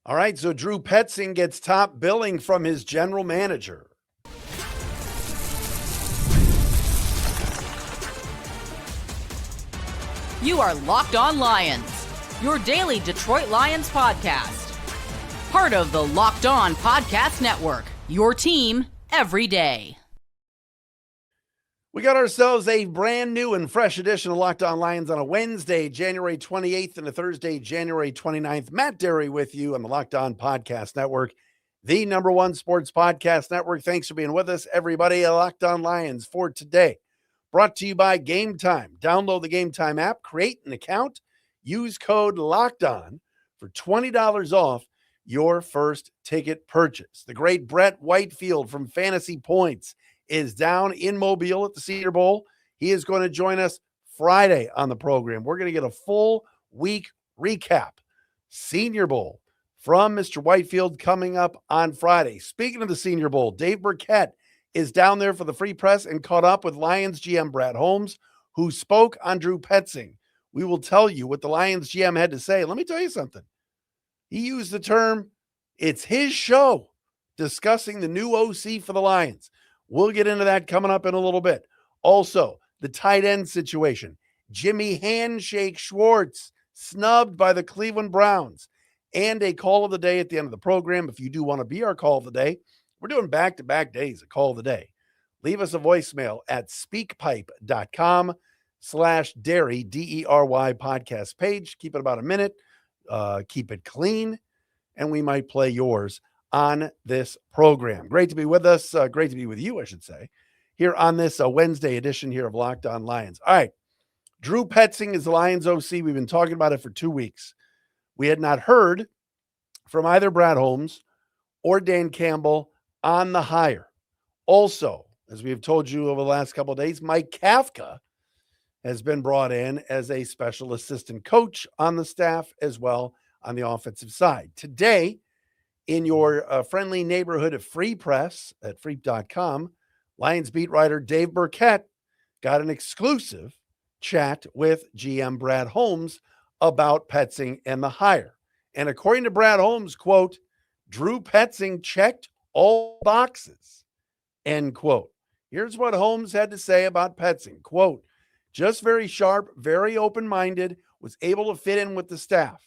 All right, so Drew Petzing gets top billing from his general manager. You are Locked On Lions, your daily Detroit Lions podcast. Part of the Locked On Podcast Network, your team every day. We got ourselves a brand new and fresh edition of Locked On Lions on a Wednesday, January 28th, and a Thursday, January 29th. Matt Dery with you on the Locked On Podcast Network, the number one sports podcast network. Thanks for being with us, everybody. Locked On Lions for today. Brought to you by Game Time. Download the Game Time app, create an account, use code LOCKEDON for $20 off your first ticket purchase. The great Brett Whitefield from Fantasy Points is down in Mobile at the Senior Bowl. He is going to join us Friday on the program. We're going to get a full week recap. Senior Bowl from Mr. Whitefield coming up on Friday. Speaking of the Senior Bowl, Dave Burkett is down there for the Free Press and caught up with Lions GM Brad Holmes, who spoke on Drew Petzing. We will tell you what the Lions GM had to say. Let me tell you something. He used the term, it's his show, discussing the new OC for the Lions. We'll get into that coming up in a little bit. Also, the tight end situation. Jimmy Handshake Schwartz snubbed by the Cleveland Browns. And a call of the day at the end of the program. If you do want to be our call of the day, we're doing back-to-back days of call of the day. Leave us a voicemail at speakpipe.com/Dery, D-E-R-Y podcast page. Keep it about a minute. Keep it clean. And we might play yours on this program. Great to be with us. Great to be with you, I should say, here on this Wednesday edition here of Locked On Lions. All right. Drew Petzing is the Lions OC. We've been talking about it for 2 weeks. We had not heard from either Brad Holmes or Dan Campbell on the hire. Also, as we have told you over the last couple of days, Mike Kafka has been brought in as a special assistant coach on the staff as well on the offensive side. Today, in your friendly neighborhood of Free Press at freep.com, Lions beat writer Dave Burkett got an exclusive chat with GM Brad Holmes about Petzing and the hire. And according to Brad Holmes, quote, Drew Petzing checked all boxes, end quote. Here's what Holmes had to say about Petzing, quote, just very sharp, very open-minded, was able to fit in with the staff.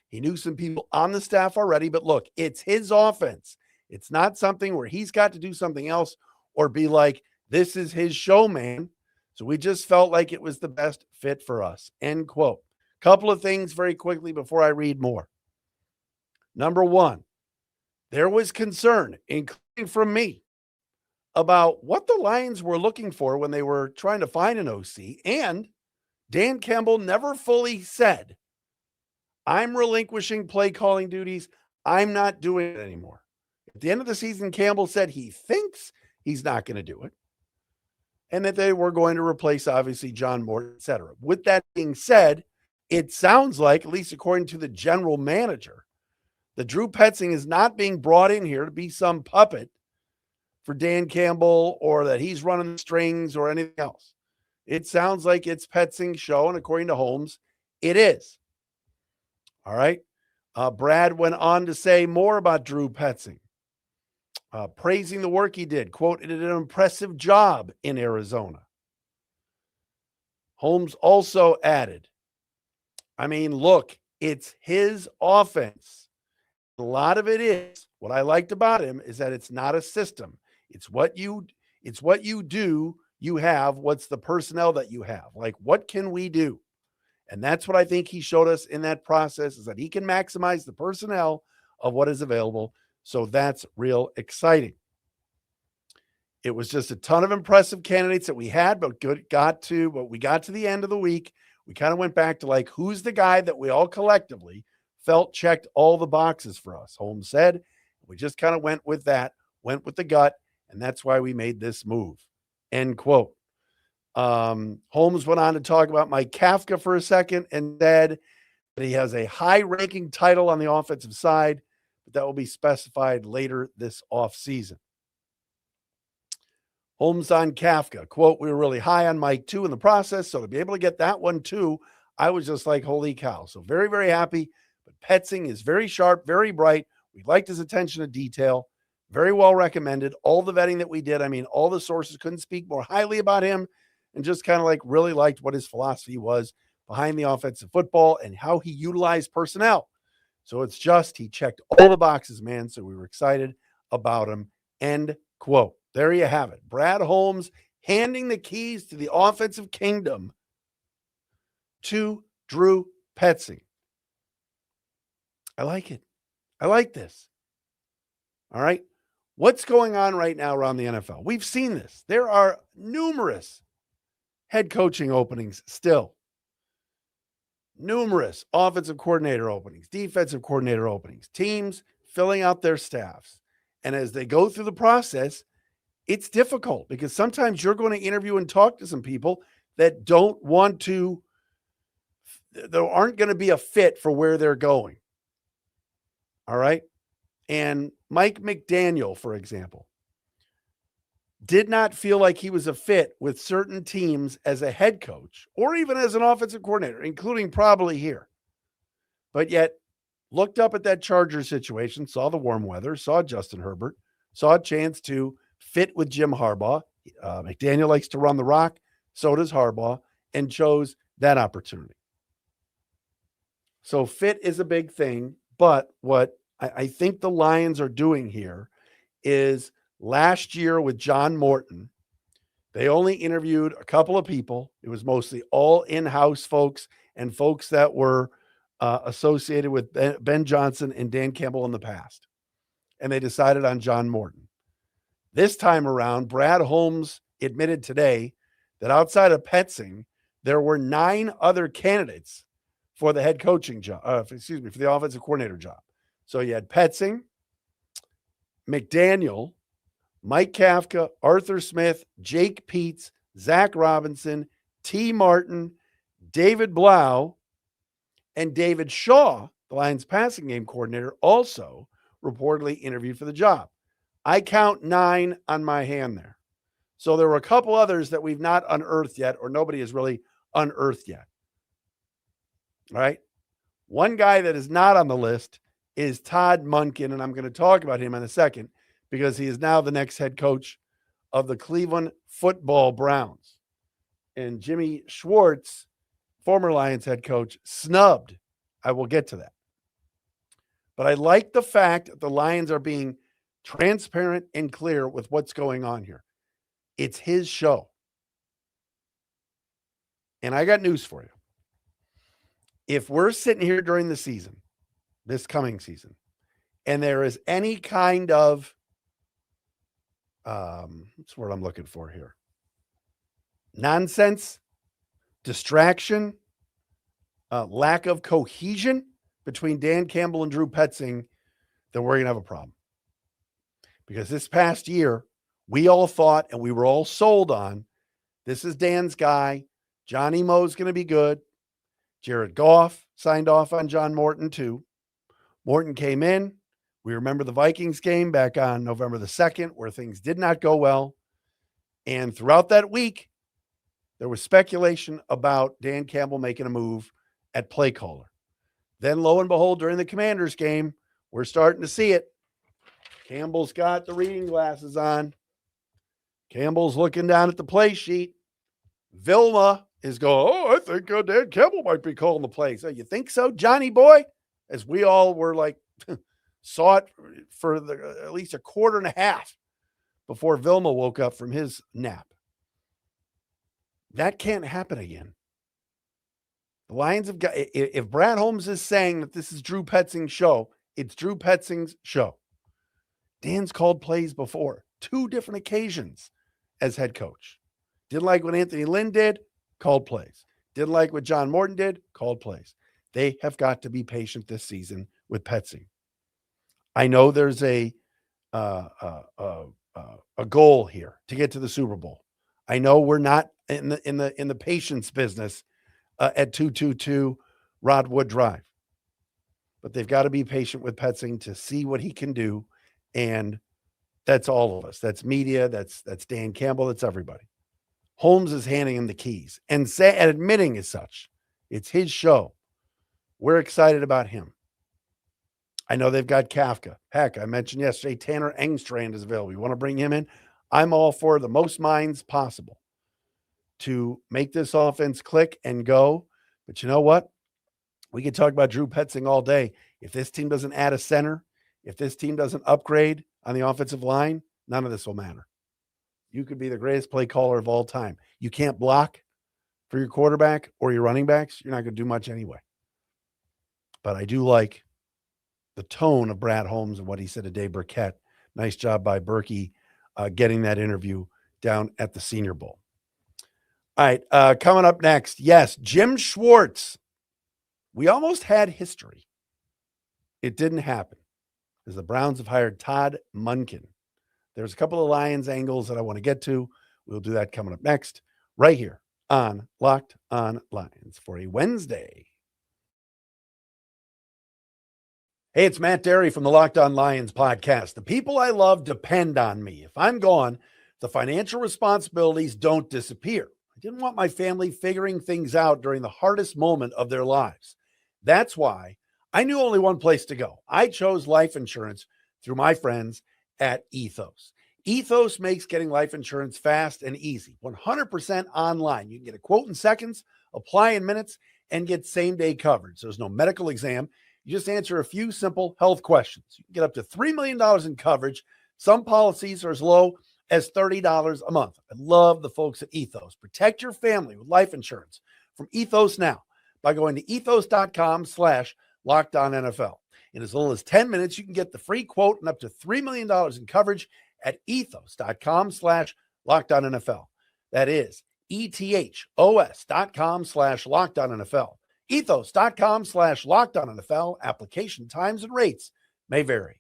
He knew some people on the staff already, but look, it's his offense. It's not something where he's got to do something else or be like, this is his show, man. So we just felt like it was the best fit for us, end quote. Couple of things very quickly before I read more. Number one, there was concern, including from me, about what the Lions were looking for when they were trying to find an OC. And Dan Campbell never fully said, I'm relinquishing play calling duties. I'm not doing it anymore. At the end of the season, Campbell said he thinks he's not going to do it and that they were going to replace, obviously, John Morton, et cetera. With that being said, it sounds like, at least according to the general manager, that Drew Petzing is not being brought in here to be some puppet for Dan Campbell or that he's running the strings or anything else. It sounds like it's Petzing's show, and according to Holmes, it is. All right. Brad went on to say more about Drew Petzing, praising the work he did. Quote, it did an impressive job in Arizona. Holmes also added, I mean, look, it's his offense. A lot of it is, what I liked about him is that it's not a system. It's what you do, you have, what's the personnel that you have. Like, what can we do? And that's what I think he showed us in that process, is that he can maximize the personnel of what is available. So that's real exciting. It was just a ton of impressive candidates that we had, but we got to the end of the week. We kind of went back to like, who's the guy that we all collectively felt checked all the boxes for us? Holmes said, we just kind of went with that, went with the gut, and that's why we made this move, end quote. Holmes went on to talk about Mike Kafka for a second and said that he has a high-ranking title on the offensive side, but that will be specified later this offseason. Holmes on Kafka, quote, we were really high on Mike too in the process, so to be able to get that one too, I was just like, holy cow. So very, very happy. But Petzing is very sharp, very bright. We liked his attention to detail. Very well recommended. All the vetting that we did, I mean, all the sources couldn't speak more highly about him, and just kind of like really liked what his philosophy was behind the offensive football and how he utilized personnel. So it's just, he checked all the boxes, man. So we were excited about him. End quote. There you have it. Brad Holmes handing the keys to the offensive kingdom to Drew Petzing. I like it. I like this. All right. What's going on right now around the NFL? We've seen this. There are numerous head coaching openings still. Numerous offensive coordinator openings, defensive coordinator openings, teams filling out their staffs. And as they go through the process, it's difficult because sometimes you're going to interview and talk to some people that don't want to, that aren't going to be a fit for where they're going. All right. And Mike McDaniel, for example, did not feel like he was a fit with certain teams as a head coach or even as an offensive coordinator, including probably here. But yet looked up at that Chargers situation, saw the warm weather, saw Justin Herbert, saw a chance to fit with Jim Harbaugh. McDaniel likes to run the rock. So does Harbaugh, and chose that opportunity. So fit is a big thing. But what I think the Lions are doing here is, last year with John Morton, they only interviewed a couple of people. It was mostly all in-house folks and folks that were associated with Ben Johnson and Dan Campbell in the past. And they decided on John Morton. This time around, Brad Holmes admitted today that outside of Petzing, there were 9 other candidates for the head coaching job, for the offensive coordinator job. So you had Petzing, McDaniel, Mike Kafka, Arthur Smith, Jake Peets, Zach Robinson, T. Martin, David Blau, and David Shaw, the Lions passing game coordinator, also reportedly interviewed for the job. I count 9 on my hand there. So there were a couple others that we've not unearthed yet, or nobody has really unearthed yet. All right. One guy that is not on the list is Todd Monken, and I'm going to talk about him in a second because he is now the next head coach of the Cleveland Football Browns. And Jimmy Schwartz, former Lions head coach, snubbed. I will get to that. But I like the fact that the Lions are being transparent and clear with what's going on here. It's his show. And I got news for you. If we're sitting here during the season, this coming season, and there is any kind of, what's the word I'm looking for here? Nonsense, distraction, lack of cohesion between Dan Campbell and Drew Petzing, then we're going to have a problem. Because this past year, we all thought, and we were all sold on, this is Dan's guy. Johnny Moe's going to be good. Jared Goff signed off on John Morton too. Morton came in. We remember the Vikings game back on November the 2nd where things did not go well. And throughout that week, there was speculation about Dan Campbell making a move at play caller. Then lo and behold, during the Commanders game, we're starting to see it. Campbell's got the reading glasses on. Campbell's looking down at the play sheet. Vilma is going, I think Dan Campbell might be calling the plays. So you think so, Johnny boy? As we all were like, saw it for at least a quarter and a half before Vilma woke up from his nap. That can't happen again. The Lions have got, if Brad Holmes is saying that this is Drew Petzing's show, it's Drew Petzing's show. Dan's called plays before, 2 different occasions as head coach. Didn't like what Anthony Lynn did, called plays. Didn't like what John Morton did, called plays. They have got to be patient this season with Petzing. I know there's a goal here to get to the Super Bowl. I know we're not in the patience business at 222 Rodwood Drive, but they've got to be patient with Petzing to see what he can do, and that's all of us. That's media. That's Dan Campbell. That's everybody. Holmes is handing him the keys and admitting as such. It's his show. We're excited about him. I know they've got Kafka. Heck, I mentioned yesterday Tanner Engstrand is available. You want to bring him in? I'm all for the most minds possible to make this offense click and go. But you know what? We could talk about Drew Petzing all day. If this team doesn't add a center, if this team doesn't upgrade on the offensive line, none of this will matter. You could be the greatest play caller of all time. You can't block for your quarterback or your running backs. You're not going to do much anyway. But I do like the tone of Brad Holmes and what he said to Dave Burkett. Nice job by Berkey getting that interview down at the Senior Bowl. All right, coming up next, yes, Jim Schwartz. We almost had history. It didn't happen because the Browns have hired Todd Monken. There's a couple of Lions angles that I want to get to. We'll do that coming up next, right here on Locked On Lions for a Wednesday. Hey, it's Matt Dery from the Locked On Lions podcast. The people I love depend on me. If I'm gone, the financial responsibilities don't disappear. I didn't want my family figuring things out during the hardest moment of their lives. That's why I knew only one place to go. I chose life insurance through my friends at Ethos. Ethos makes getting life insurance fast and easy, 100% online. You can get a quote in seconds, apply in minutes, and get same-day coverage. There's no medical exam. You just answer a few simple health questions. You can get up to $3 million in coverage. Some policies are as low as $30 a month. I love the folks at Ethos. Protect your family with life insurance from Ethos now by going to ethos.com/LockedOnNFL. In as little as 10 minutes, you can get the free quote and up to $3 million in coverage at ethos.com/LockedOnNFL. That is ethos.com/LockedOnNFL. Ethos.com/LockedOnNFL. Application times and rates may vary.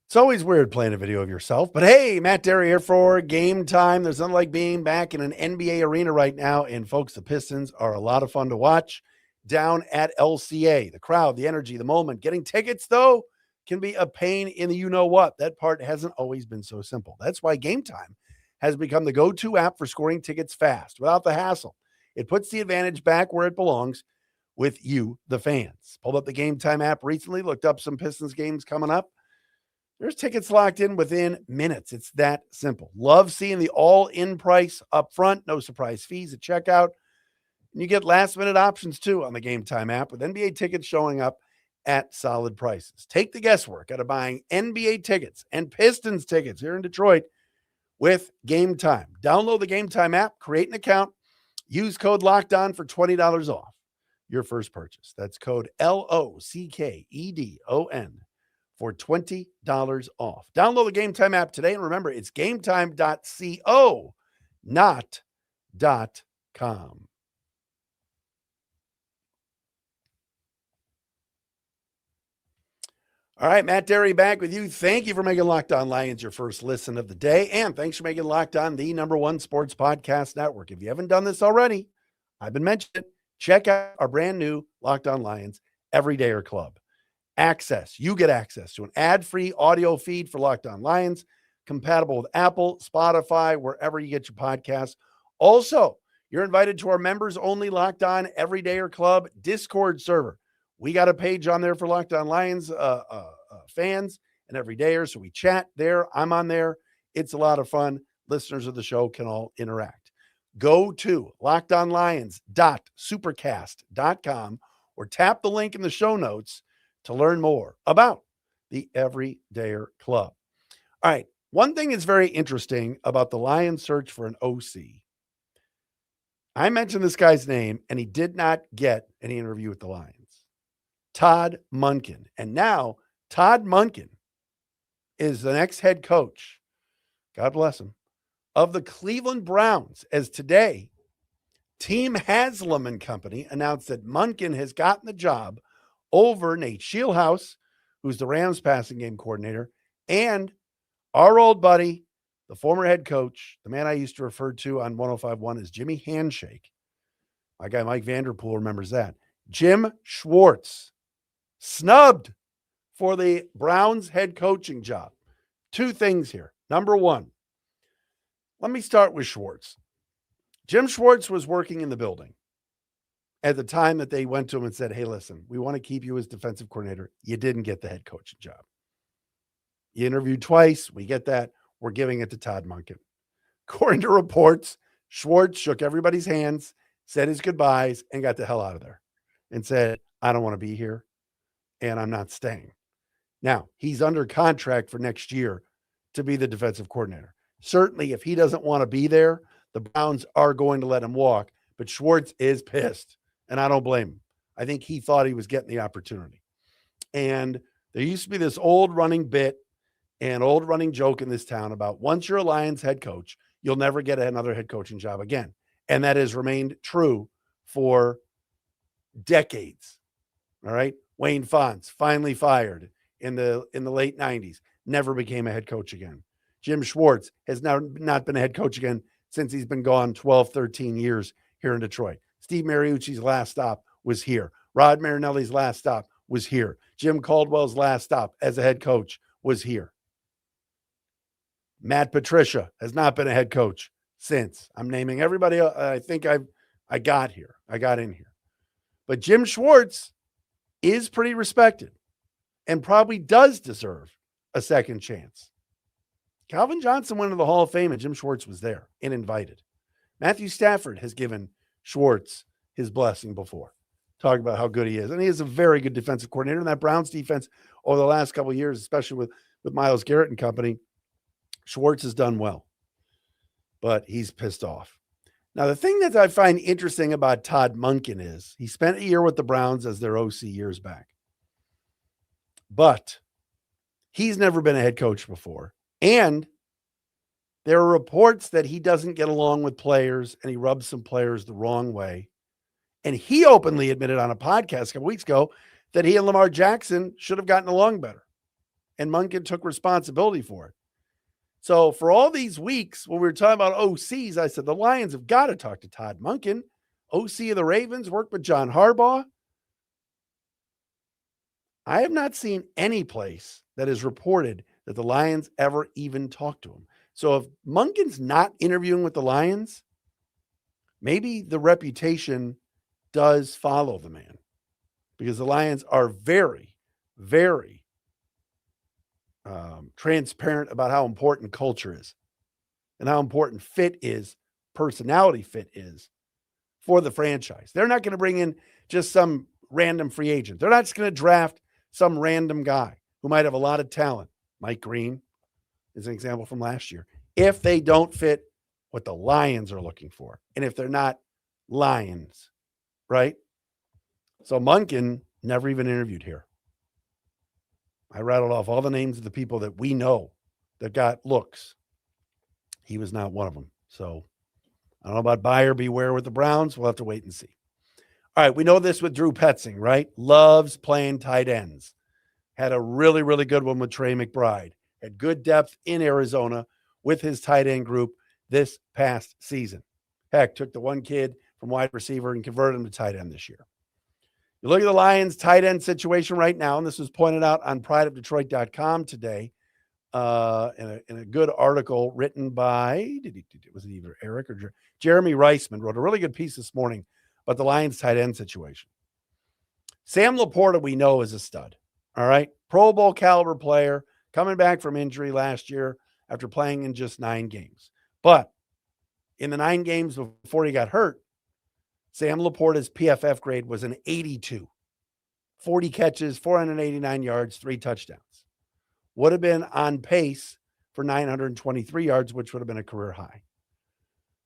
It's always weird playing a video of yourself, but hey, Matt Dery here for Game Time. There's nothing like being back in an NBA arena right now, and folks, the Pistons are a lot of fun to watch down at LCA. The crowd, the energy, the moment. Getting tickets, though, can be a pain in the you-know-what. That part hasn't always been so simple. That's why Game Time has become the go-to app for scoring tickets fast, without the hassle. It puts the advantage back where it belongs with you, the fans. Pulled up the Game Time app recently, looked up some Pistons games coming up. There's tickets locked in within minutes. It's that simple. Love seeing the all-in price up front, no surprise fees at checkout. And you get last-minute options, too, on the Game Time app with NBA tickets showing up at solid prices. Take the guesswork out of buying NBA tickets and Pistons tickets here in Detroit with Game Time. Download the Game Time app, create an account, use code LOCKEDON for $20 off your first purchase. That's code LOCKEDON for $20 off. Download the Game Time app today, and remember, it's gametime.co, not .com. All right, Matt Dery back with you. Thank you for making Locked On Lions your first listen of the day, and thanks for making Locked On the #1 sports podcast network. If you haven't done this already, I've been mentioning it. Check out our brand new Locked On Lions Everydayer Club. You get access to an ad-free audio feed for Locked On Lions, compatible with Apple, Spotify, wherever you get your podcasts. Also, you're invited to our members-only Locked On Everydayer Club Discord server. We got a page on there for Locked On Lions fans and Everydayers, so we chat there. I'm on there. It's a lot of fun. Listeners of the show can all interact. Go to lockedonlions.supercast.com or tap the link in the show notes to learn more about the Everydayer Club. All right. One thing is very interesting about the Lions search for an OC. I mentioned this guy's name, and he did not get any interview with the Lions. Todd Monken. And now Todd Monken is the next head coach, God bless him, of the Cleveland Browns, as today, Team Haslam and Company announced that Monken has gotten the job over Nate Scheelhaus, who's the Rams passing game coordinator, and our old buddy, the former head coach, the man I used to refer to on 105.1 as Jimmy Handshake. My guy Mike Vanderpool remembers that. Jim Schwartz, snubbed for the Browns head coaching job. Two things here. Number one, let me start with Schwartz. Jim Schwartz was working in the building. at the time that they went to him and said, hey, listen, we want to keep you as defensive coordinator. You didn't get the head coaching job. You interviewed twice. We get that. We're giving it to Todd Monken. According to reports, Schwartz shook everybody's hands, said his goodbyes, and got the hell out of there and said, I don't want to be here, and I'm not staying. Now, he's under contract for next year to be the defensive coordinator. Certainly, if he doesn't want to be there, the Browns are going to let him walk, but Schwartz is pissed, and I don't blame him. I think he thought he was getting the opportunity. And there used to be this old running bit and old running joke in this town about once you're a Lions head coach, you'll never get another head coaching job again. And that has remained true for decades. All right. Wayne Fontes, finally fired in the late 90s, never became a head coach again. Jim Schwartz has now not been a head coach again since he's been gone 12, 13 years here in Detroit. Steve Mariucci's last stop was here. Rod Marinelli's last stop was here. Jim Caldwell's last stop as a head coach was here. Matt Patricia has not been a head coach since. I'm naming everybody I think I got in here. But Jim Schwartz is pretty respected and probably does deserve a second chance. Calvin Johnson went to the Hall of Fame and Jim Schwartz was there and invited. Matthew Stafford has given Schwartz his blessing before. Talk about how good he is. And he is a very good defensive coordinator. And that Browns defense over the last couple of years, especially with Myles Garrett and company, Schwartz has done well. But he's pissed off. Now, the thing that I find interesting about Todd Monken is he spent a year with the Browns as their OC years back. But he's never been a head coach before. And there are reports that he doesn't get along with players and he rubs some players the wrong way. And he openly admitted on a podcast a couple weeks ago that he and Lamar Jackson should have gotten along better. And Monken took responsibility for it. So for all these weeks when we were talking about OCs, I said the Lions have got to talk to Todd Monken. OC of the Ravens, worked with John Harbaugh. I have not seen any place that is reported that the Lions ever even talked to him. So if Monken's not interviewing with the Lions, maybe the reputation does follow the man, because the Lions are very, very transparent about how important culture is and how important fit is, personality fit is for the franchise. They're not going to bring in just some random free agent. They're not just going to draft some random guy who might have a lot of talent. Mike Green is an example from last year. If they don't fit what the Lions are looking for, and if they're not Lions, right? So Monken never even interviewed here. I rattled off all the names of the people that we know that got looks. He was not one of them. So I don't know about buyer beware with the Browns. We'll have to wait and see. All right, we know this with Drew Petzing, right? Loves playing tight ends. Had a really, really good one with Trey McBride. Had good depth in Arizona with his tight end group this past season. Heck, took the one kid from wide receiver and converted him to tight end this year. You look at the Lions tight end situation right now, and this was pointed out on prideofdetroit.com today in a good article written by, was it either Eric or Jeremy Reisman wrote a really good piece this morning about the Lions tight end situation. Sam Laporta, we know, is a stud. All right. Pro Bowl caliber player coming back from injury last year after playing in just 9 games. But in the 9 games before he got hurt, Sam Laporta's PFF grade was an 82. 40 catches, 489 yards, 3 touchdowns. Would have been on pace for 923 yards, which would have been a career high.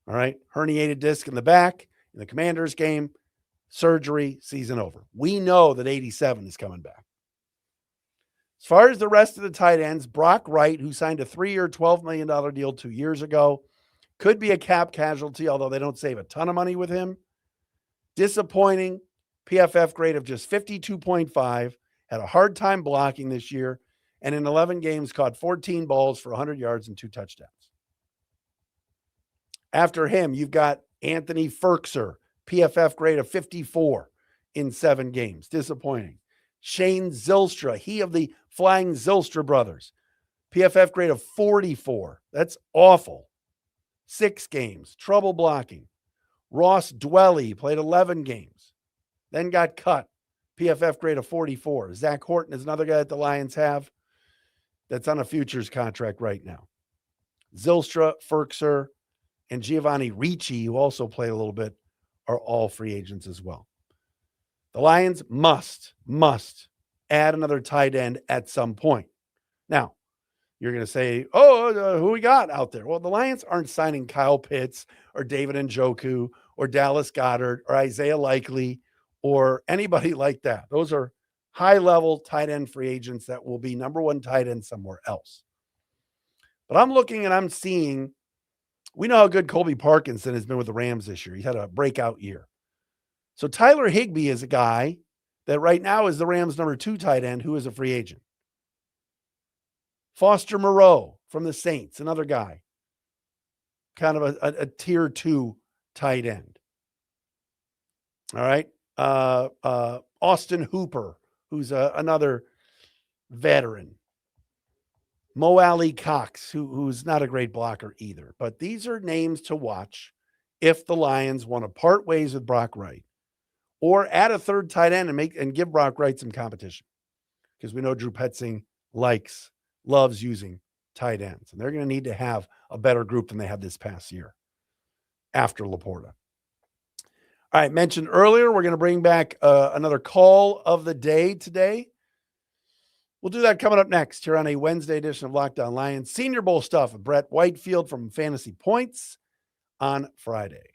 All right. Herniated disc in the back in the Commanders game, surgery, season over. We know that 87 is coming back. As far as the rest of the tight ends, Brock Wright, who signed a 3-year, $12 million deal 2 years ago, could be a cap casualty, although they don't save a ton of money with him. Disappointing PFF grade of just 52.5, had a hard time blocking this year, and in 11 games caught 14 balls for 100 yards and 2 touchdowns. After him, you've got Anthony Ferkser, PFF grade of 54 in 7 games. Disappointing. Shane Zylstra, he of the Flying Zylstra brothers, PFF grade of 44. That's awful. 6 games, trouble blocking. Ross Dwelly played 11 games. then got cut. PFF grade of 44. Zach Horton is another guy that the Lions have that's on a futures contract right now. Zylstra, Ferkser, and Giovanni Ricci, who also played a little bit, are all free agents as well. The Lions must add another tight end at some point. Now, you're going to say, who we got out there? Well, the Lions aren't signing Kyle Pitts or David Njoku or Dallas Goedert or Isaiah Likely or anybody like that. Those are high-level tight end free agents that will be number one tight end somewhere else. But I'm looking and I'm seeing, we know how good Colby Parkinson has been with the Rams this year. He's had a breakout year. So Tyler Higbee is a guy that right now is the Rams' number 2 tight end who is a free agent. Foster Moreau from the Saints, another guy, kind of a tier 2 tight end. All right. Austin Hooper, who's another veteran. Mo Alley Cox, who's not a great blocker either. But these are names to watch if the Lions want to part ways with Brock Wright or add a third tight end and give Brock Wright some competition. Because we know Drew Petzing loves using tight ends. And they're going to need to have a better group than they had this past year after Laporta. All right, mentioned earlier, we're going to bring back another call of the day today. We'll do that coming up next here on a Wednesday edition of Locked On Lions. Senior Bowl stuff with Brett Whitefield from Fantasy Points on Friday.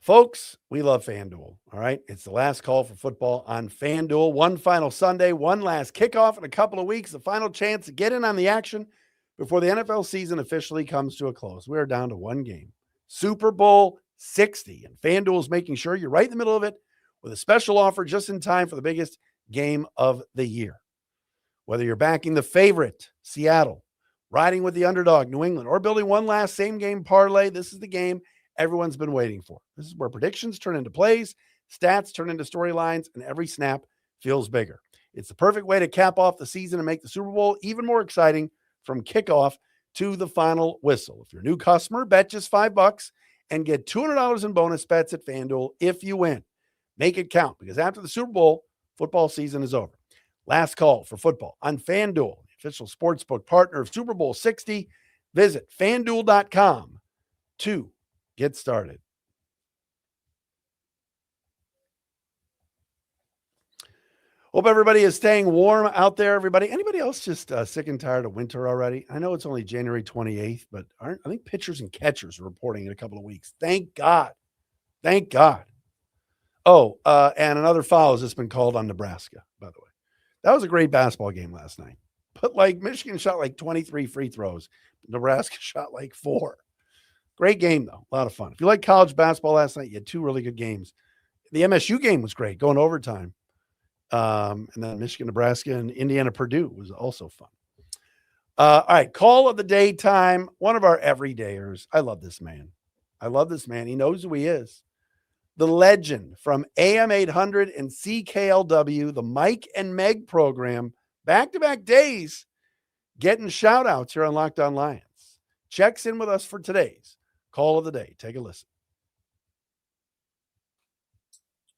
Folks, we love FanDuel, all right? It's the last call for football on FanDuel. One final Sunday, one last kickoff in a couple of weeks, the final chance to get in on the action before the NFL season officially comes to a close. We're down to one game, Super Bowl 60, and FanDuel is making sure you're right in the middle of it with a special offer just in time for the biggest game of the year. Whether you're backing the favorite, Seattle, riding with the underdog, New England, or building one last same-game parlay, this is the game everyone's been waiting for. This is where predictions turn into plays, stats turn into storylines, and every snap feels bigger. It's the perfect way to cap off the season and make the Super Bowl even more exciting from kickoff to the final whistle. If you're a new customer, bet just $5 and get $200 in bonus bets at FanDuel if you win. Make it count, because after the Super Bowl, football season is over. Last call for football on FanDuel, the official sportsbook partner of Super Bowl 60. Visit FanDuel.com to get started. Hope everybody is staying warm out there, everybody. Anybody else just sick and tired of winter already? I know it's only January 28th, but I think pitchers and catchers are reporting in a couple of weeks. Thank God. Thank God. Oh, and another foul has just been called on Nebraska, by the way. That was a great basketball game last night. But Michigan shot 23 free throws. Nebraska shot 4. Great game, though. A lot of fun. If you like college basketball last night, you had 2 really good games. The MSU game was great, going overtime. And then Michigan, Nebraska, and Indiana, Purdue was also fun. All right, call of the day time. One of our everydayers. I love this man. He knows who he is. The legend from AM 800 and CKLW, the Mike and Meg program, back-to-back days, getting shout-outs here on Locked On Lions. Checks in with us for today's call of the day. Take a listen.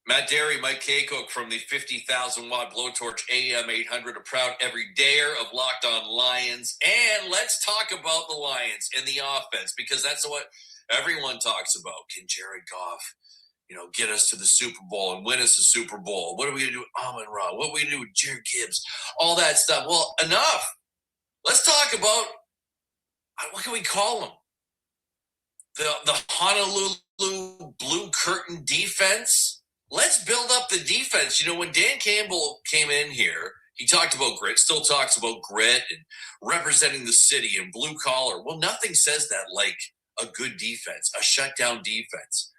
Matt Dery, Mike Kakuk from the 50,000-watt blowtorch AM 800, a proud everydayer of Locked On Lions. And let's talk about the Lions and the offense, because that's what everyone talks about. Can Jared Goff, get us to the Super Bowl and win us a Super Bowl? What are we going to do with Amon-Ra? What are we going to do with Jared Gibbs? All that stuff. Well, enough. Let's talk about, what can we call them? The Honolulu Blue Curtain defense. Let's build up the defense. When Dan Campbell came in here, he talked about grit, still talks about grit and representing the city and blue collar. Well, nothing says that like a good defense, a shutdown defense.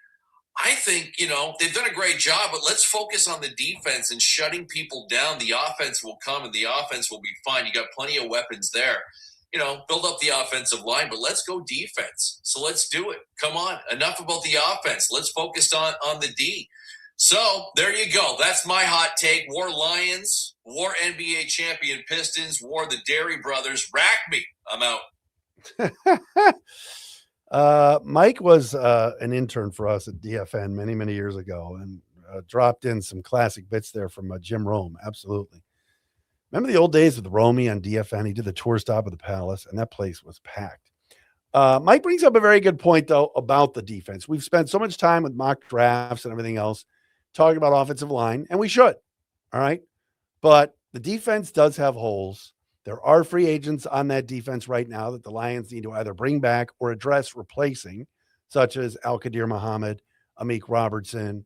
I think, they've done a great job, but let's focus on the defense and shutting people down. The offense will come and the offense will be fine. You got plenty of weapons there. Build up the offensive line, but let's go defense. So let's do it. Come on. Enough about the offense. Let's focus on the D. So there you go. That's my hot take. War Lions, war NBA champion Pistons, war the Dery brothers. Rack me. I'm out. Mike was an intern for us at DFN many, many years ago and dropped in some classic bits there from Jim Rome. Absolutely. Remember the old days with Romy on DFN? He did the tour stop of the Palace, and that place was packed. Mike brings up a very good point, though, about the defense. We've spent so much time with mock drafts and everything else talking about offensive line, and we should. All right. But the defense does have holes. There are free agents on that defense right now that the Lions need to either bring back or address replacing, such as Al-Qadir Muhammad, Amik Robertson,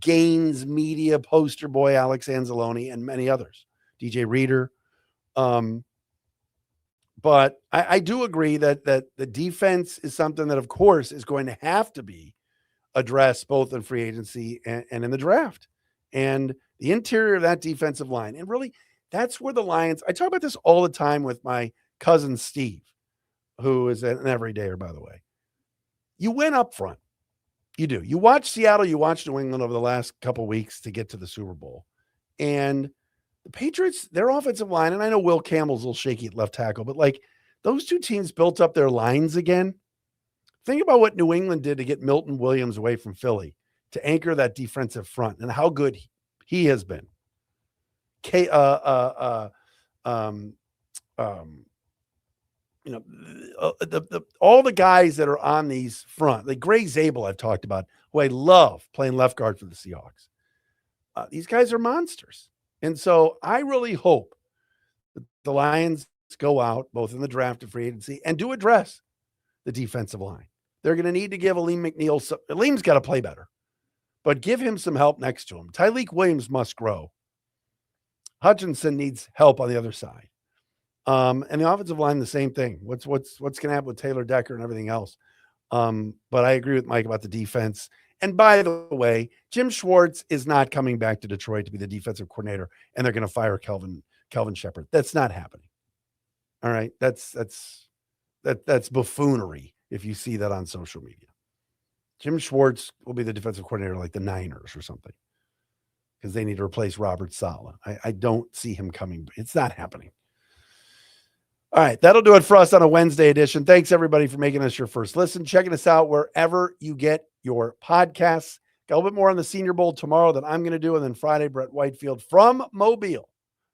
Gaines Media poster boy Alex Anzalone, and many others. DJ Reader. But I do agree that the defense is something that, of course, is going to have to be addressed both in free agency and in the draft. And the interior of that defensive line. And really, that's where the Lions, I talk about this all the time with my cousin Steve, who is an everydayer, by the way. You win up front. You do. You watch Seattle, you watch New England over the last couple of weeks to get to the Super Bowl. And the Patriots, their offensive line, and I know Will Campbell's a little shaky at left tackle, but like those two teams built up their lines again. Think about what New England did to get Milton Williams away from Philly to anchor that defensive front and how good he has been. All the guys that are on these front, like Gray Zabel, I've talked about, who I love playing left guard for the Seahawks. These guys are monsters. And so I really hope that the Lions go out both in the draft and free agency and do address the defensive line. They're going to need to give Aleem McNeil Aleem's got to play better, but give him some help next to him. Tyleek Williams must grow. Hutchinson needs help on the other side. And the offensive line, the same thing. What's going to happen with Taylor Decker and everything else? But I agree with Mike about the defense. And by the way, Jim Schwartz is not coming back to Detroit to be the defensive coordinator, and they're going to fire Kelvin Shepherd. That's not happening. All right, that's buffoonery if you see that on social media. Jim Schwartz will be the defensive coordinator like the Niners or something because they need to replace Robert Saleh. I don't see him coming. It's not happening. All right, that'll do it for us on a Wednesday edition. Thanks, everybody, for making us your first listen. Checking us out wherever you get your podcasts. Got a little bit more on the Senior Bowl tomorrow that I'm going to do, and then Friday, Brett Whitefield from Mobile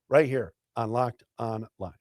right here on Locked On Lions.